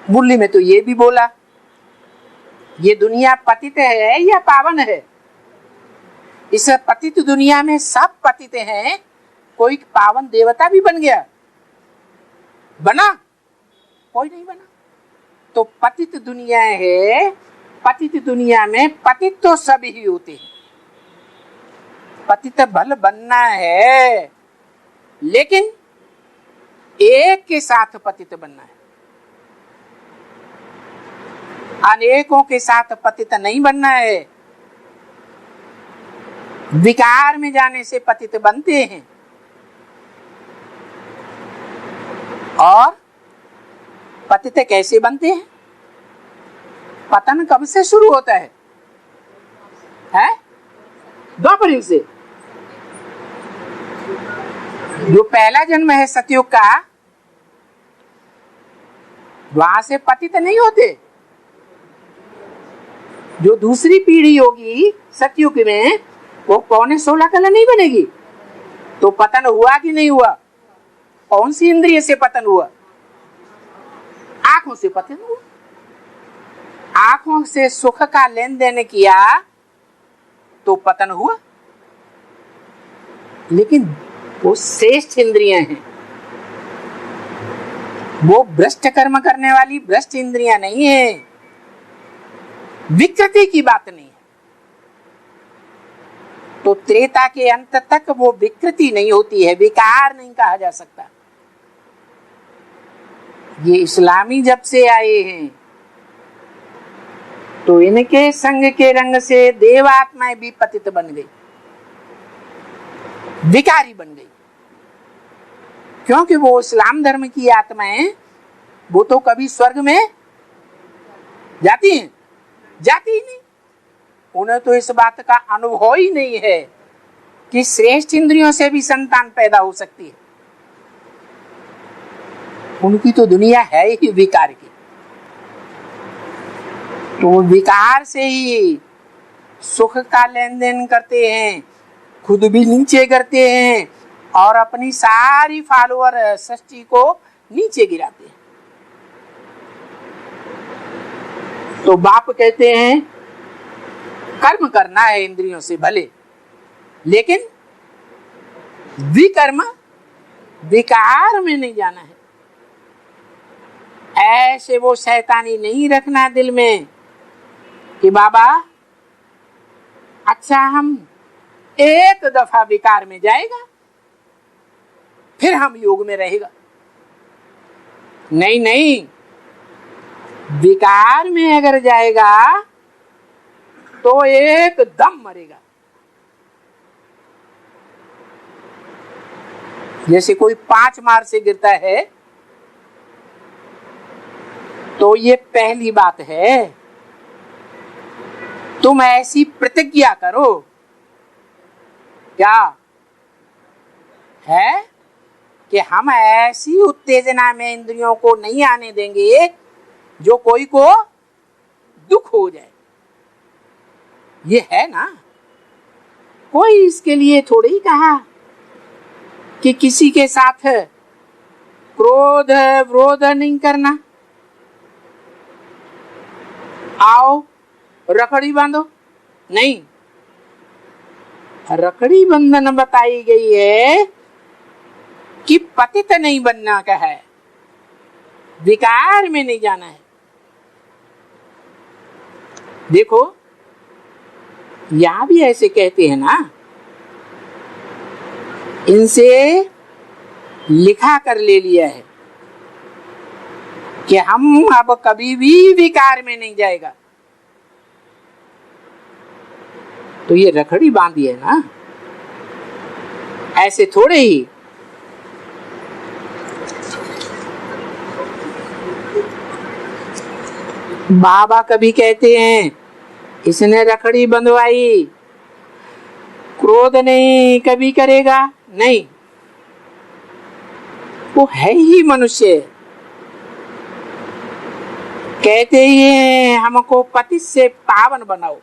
मुरली में तो ये भी बोला, ये दुनिया पतित है या पावन है? इस पतित दुनिया में सब पतित हैं, कोई पावन देवता भी बन गया? बना? कोई नहीं बना। तो पतित दुनिया है, पतित दुनिया में पतित तो सभी ही होते हैं। पतित भल बनना है, लेकिन एक के साथ पतित बनना है, अनेकों के साथ पतित नहीं बनना है। विकार में जाने से पतित बनते हैं। और पतित कैसे बनते हैं? पतन कब से शुरू होता है? द्वापर युग से। जो पहला जन्म है सतयुग का, वहां से पतित नहीं होते। जो दूसरी पीढ़ी होगी सतयुग में, वो 15.16 कला नहीं बनेगी। तो पतन हुआ कि नहीं हुआ? कौन सी इंद्रिय से पतन हुआ? आंखों से पतन हुआ। आंखों से सुख का लेन देन किया तो पतन हुआ। लेकिन वो श्रेष्ठ इंद्रियां हैं, वो भ्रष्ट कर्म करने वाली भ्रष्ट इंद्रियां नहीं है। विकृति की बात नहीं है। तो त्रेता के अंत तक वो विकृति नहीं होती है, विकार नहीं कहा जा सकता। ये इस्लामी जब से आए हैं तो इनके संग के रंग से देवात्माएं भी पतित बन गई, विकारी बन गई। क्योंकि वो इस्लाम धर्म की आत्माएं, वो तो कभी स्वर्ग में जाती हैं? जाती ही नहीं। उन्हें तो इस बात का अनुभव ही नहीं है कि श्रेष्ठ इंद्रियों से भी संतान पैदा हो सकती है। उनकी तो दुनिया है ही विकार की। तो विकार से ही सुख का लेन देन करते हैं, खुद भी नीचे करते हैं और अपनी सारी फॉलोअर सृष्टि को नीचे गिराते हैं। तो बाप कहते हैं कर्म करना है इंद्रियों से भले, लेकिन विकर्म, विकार में नहीं जाना है। ऐसे वो शैतानी नहीं रखना दिल में कि बाबा अच्छा हम एक दफा विकार में जाएगा फिर हम योग में रहेगा। नहीं नहीं, विकार में अगर जाएगा तो एकदम मरेगा। जैसे कोई 5 मार से गिरता है तो ये पहली बात है, तुम ऐसी प्रतिज्ञा करो क्या है कि हम ऐसी उत्तेजना में इंद्रियों को नहीं आने देंगे जो कोई को दुख हो जाए। ये है ना, कोई इसके लिए थोड़ी ही कहा कि किसी के साथ क्रोध विरोध नहीं करना, आओ रखड़ी बांधो। नहीं, रखड़ी बंधन बताई गई है कि पतित नहीं बनना का है, विकार में नहीं जाना है। देखो यहां भी ऐसे कहते हैं ना, इनसे लिखा कर ले लिया है कि हम अब कभी भी विकार में नहीं जाएगा। तो ये रखड़ी बांधी है ना, ऐसे थोड़े ही। बाबा कभी कहते हैं इसने रखड़ी बंधवाई, क्रोध नहीं कभी करेगा, नहीं, वो है ही मनुष्य। कहते ही हैं हमको पति से पावन बनाओ,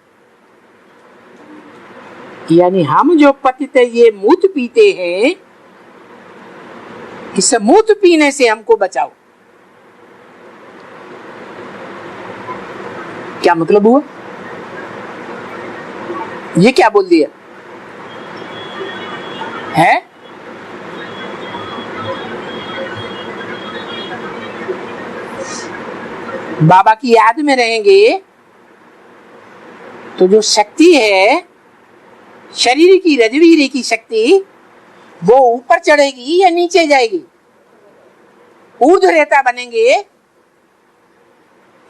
यानी हम जो पतित ये मूत पीते हैं, इस मूत पीने से हमको बचाओ। क्या मतलब हुआ? ये क्या बोल दिया है? बाबा की याद में रहेंगे तो जो शक्ति है शरीर की, रजवीर की शक्ति, वो ऊपर चढ़ेगी या नीचे जाएगी? ऊर्ध्व रेता बनेंगे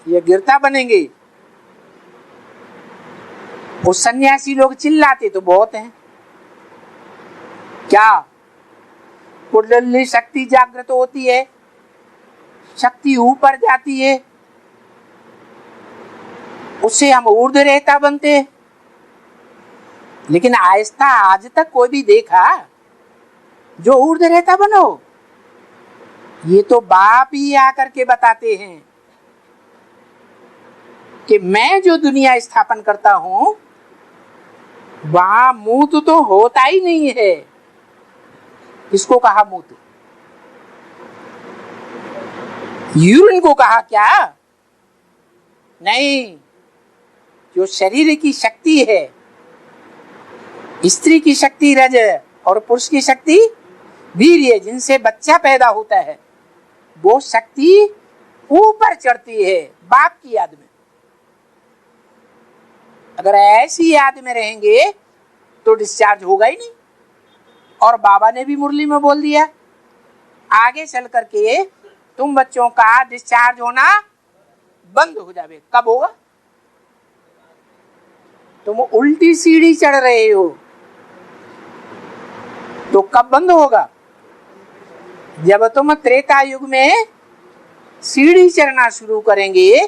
या गिरता बनेंगे? वो सन्यासी लोग चिल्लाते तो बहुत हैं, क्या कुंडली शक्ति जागृत होती है, शक्ति ऊपर जाती है, उससे हम ऊर्ध्व रहता बनते हैं। लेकिन आहिस्ता आज तक कोई भी देखा जो ऊर्ध्व रहता बनो? ये तो बाप ही आकर के बताते हैं कि मैं जो दुनिया स्थापन करता हूं वहां मूत तो होता ही नहीं है। किसको कहा मूत? यूरिन को कहा क्या? नहीं, जो शरीर की शक्ति है, स्त्री की शक्ति रज और पुरुष की शक्ति वीर्य, जिनसे बच्चा पैदा होता है, वो शक्ति ऊपर चढ़ती है बाप की याद में। अगर ऐसी याद में रहेंगे तो डिस्चार्ज होगा ही नहीं। और बाबा ने भी मुरली में बोल दिया, आगे चल करके तुम बच्चों का डिस्चार्ज होना बंद हो जाए। कब होगा? तुम उल्टी सीढ़ी चढ़ रहे हो तो कब बंद होगा? जब तुम त्रेता युग में सीढ़ी चढ़ना शुरू करेंगे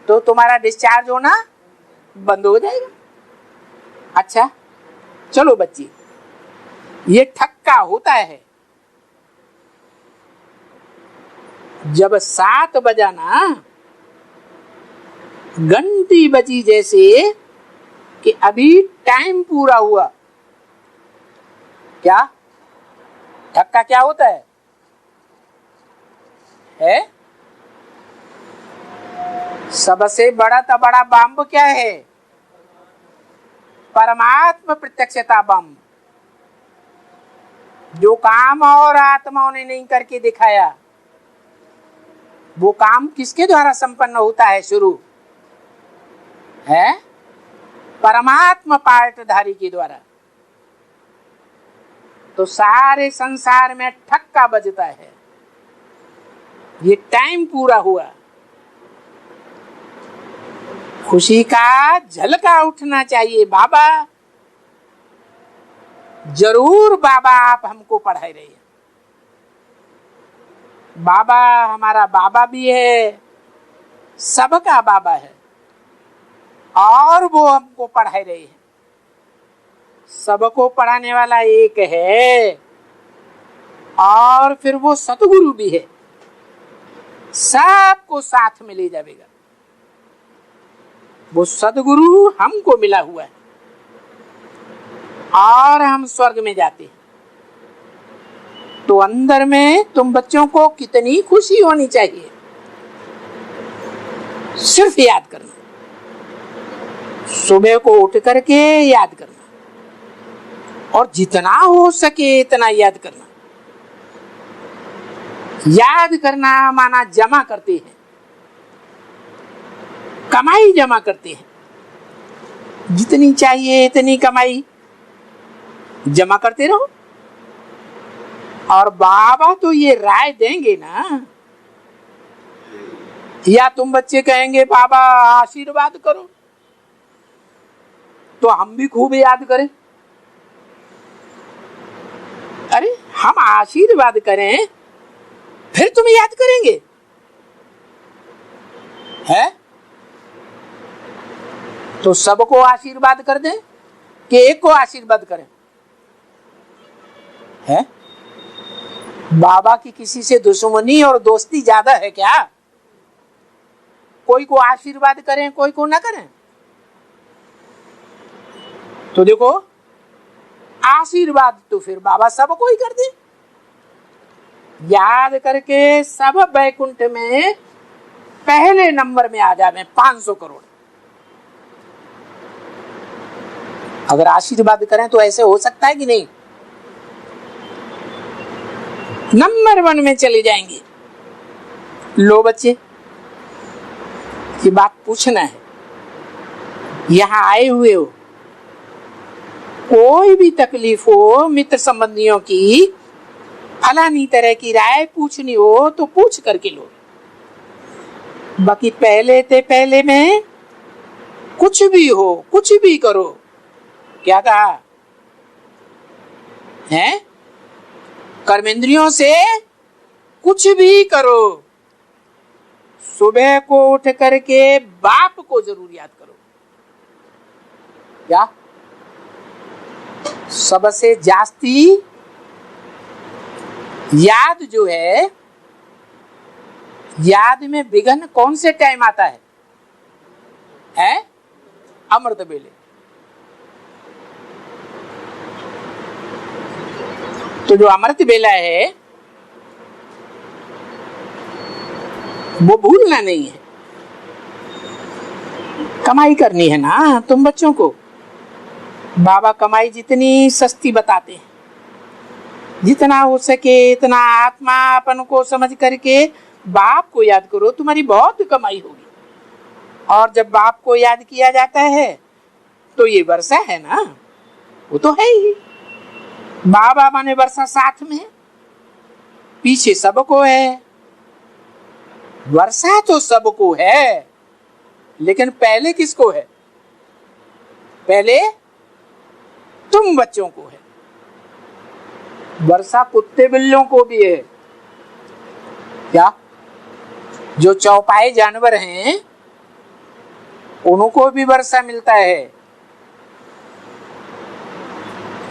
तो तुम्हारा डिस्चार्ज होना बंद हो जाएगा। अच्छा चलो बच्चे, ये ठक्का होता है जब 7 बजा ना, घंटी बजी जैसे कि अभी टाइम पूरा हुआ। क्या ठक्का क्या होता है? सबसे बड़ा तो बड़ा बम क्या है? परमात्मा प्रत्यक्षता बम। जो काम और आत्माओं ने नहीं करके दिखाया, वो काम किसके द्वारा संपन्न होता है? शुरू है परमात्मा पार्टधारी के द्वारा। तो सारे संसार में ठक्का बजता है, ये टाइम पूरा हुआ। खुशी का झलका उठना चाहिए। बाबा जरूर, बाबा आप हमको पढ़ाई रहे हैं। बाबा हमारा बाबा भी है, सबका बाबा है, और वो हमको पढ़ाई रहे हैं। सबको पढ़ाने वाला एक है, और फिर वो सतगुरु भी है, सबको साथ में ले जाएगा। वो सतगुरु हमको मिला हुआ है और हम स्वर्ग में जाते हैं। तो अंदर में तुम बच्चों को कितनी खुशी होनी चाहिए। सिर्फ याद करना, सुबह को उठ करके याद करना, और जितना हो सके इतना याद करना। याद करना माना जमा करते हैं, कमाई जमा करते हैं। जितनी चाहिए इतनी कमाई जमा करते रहो। और बाबा तो ये राय देंगे ना, या तुम बच्चे कहेंगे बाबा आशीर्वाद करो, तो हम भी खूब याद करें। अरे हम आशीर्वाद करें फिर तुम याद करेंगे? है तो सबको आशीर्वाद कर दें कि एक को आशीर्वाद करें? है बाबा की किसी से दुश्मनी और दोस्ती ज्यादा है क्या? कोई को आशीर्वाद करें, कोई को ना करें। तो देखो, आशीर्वाद तो फिर बाबा सबको ही कर दे। याद करके सब बैकुंठ में पहले नंबर में आ जावे, 500 करोड़। अगर आशीर्वाद करें तो ऐसे हो सकता है कि नहीं? नंबर 1 में चले जाएंगे। लो बच्चे, ये बात पूछना है। यहां आए हुए हो, कोई भी तकलीफ हो मित्र संबंधियों की, फलानी तरह की राय पूछनी हो तो पूछ करके लो। बाकी पहले में कुछ भी हो, कुछ भी करो। क्या कहा हैं? कर्मेंद्रियों से कुछ भी करो, सुबह को उठ करके बाप को जरूर याद करो। क्या? सबसे जास्ती याद जो है, याद में विघ्न कौन से टाइम आता है? अमृत बेले। तो जो अमृत बेला है वो भूलना नहीं है। कमाई करनी है ना तुम बच्चों को। बाबा कमाई जितनी सस्ती बताते हैं, जितना हो सके इतना आत्मापन को समझ करके बाप को याद करो, तुम्हारी बहुत कमाई होगी। और जब बाप को याद किया जाता है तो ये वर्षा है ना, वो तो है ही। बाबा माने वर्षा साथ में, पीछे सबको है। वर्षा तो सबको है, लेकिन पहले किसको है? पहले तुम बच्चों को है। वर्षा कुत्ते बिल्लियों को भी है। क्या? जो चौपाए जानवर हैं उनको भी वर्षा मिलता है।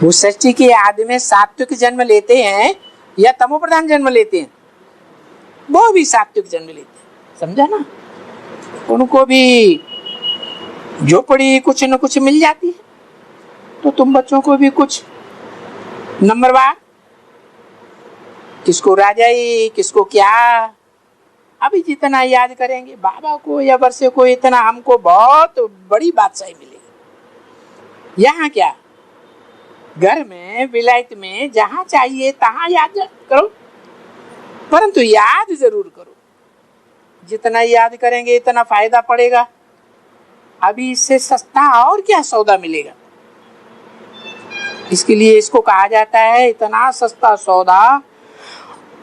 वो सृष्टि के आदि में सात्विक जन्म लेते हैं या तमोप्रधान जन्म लेते हैं? वो भी सात्विक जन्म लेते हैं, समझा ना? उनको भी झोपड़ी कुछ न कुछ मिल जाती है, तो तुम बच्चों को भी कुछ नंबरवार, किसको राजाई, किसको क्या। अभी जितना याद करेंगे बाबा को या वर्षे को, इतना हमको बहुत बड़ी बादशाही मिलेगी। यहाँ क्या, घर में विलायत में जहां चाहिए तहां याद करो, परंतु याद जरूर करो। जितना याद करेंगे इतना फायदा पड़ेगा। अभी इससे सस्ता और क्या सौदा मिलेगा? इसके लिए इसको कहा जाता है इतना सस्ता सौदा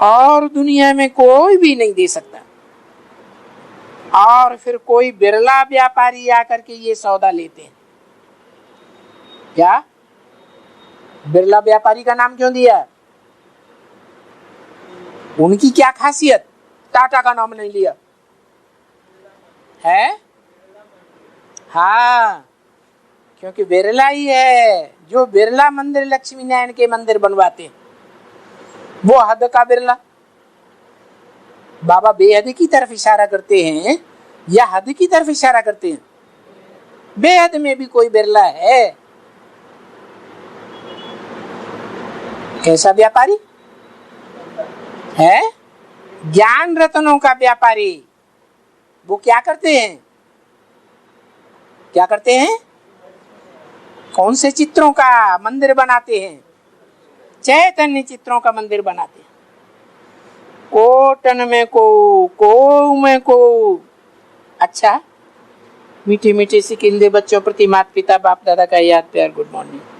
और दुनिया में कोई भी नहीं दे सकता। और फिर कोई बिरला व्यापारी आकर के ये सौदा लेते हैं। क्या? बिरला व्यापारी का नाम क्यों दिया? उनकी क्या खासियत? टाटा का नाम नहीं लिया है? हाँ, क्योंकि बिरला ही है जो बिरला मंदिर लक्ष्मी नारायण के मंदिर बनवाते हैं, वो हद का बिरला। बाबा बेहद की तरफ इशारा करते हैं या हद की तरफ इशारा करते हैं? बेहद में भी कोई बिरला है? कैसा व्यापारी है? ज्ञान रत्नों का व्यापारी। वो क्या करते हैं? क्या करते हैं? कौन से चित्रों का मंदिर बनाते हैं? चैतन्य चित्रों का मंदिर बनाते हैं। कोटन में को में को। अच्छा, मीठी मीठी सी किंदे बच्चों प्रति माता पिता बाप दादा का याद प्यार। Good morning.